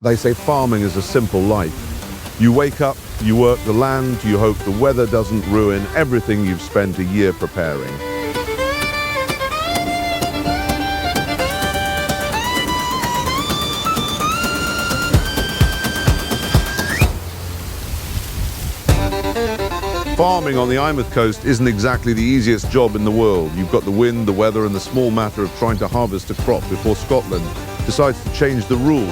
They say farming is a simple life. You wake up, you work the land, you hope the weather doesn't ruin everything you've spent a year preparing. Farming on the Eyemouth coast isn't exactly the easiest job in the world. You've got the wind, the weather, and the small matter of trying to harvest a crop before Scotland decides to change the rules.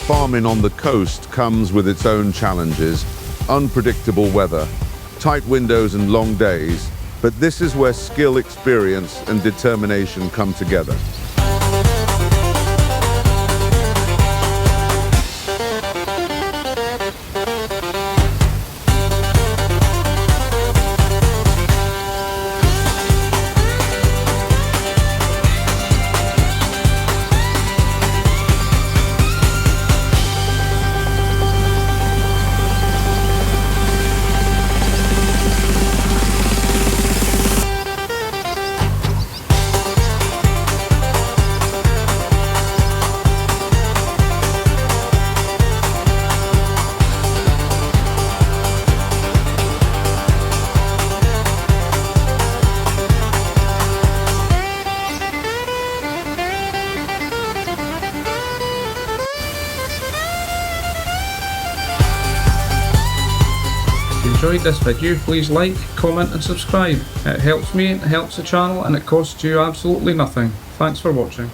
Farming on the coast comes with its own challenges, unpredictable weather, tight windows and long days, but this is where skill, experience and determination come together. If you enjoyed this video, please like, comment and subscribe. It helps me, it helps the channel, and it costs you absolutely nothing. Thanks for watching.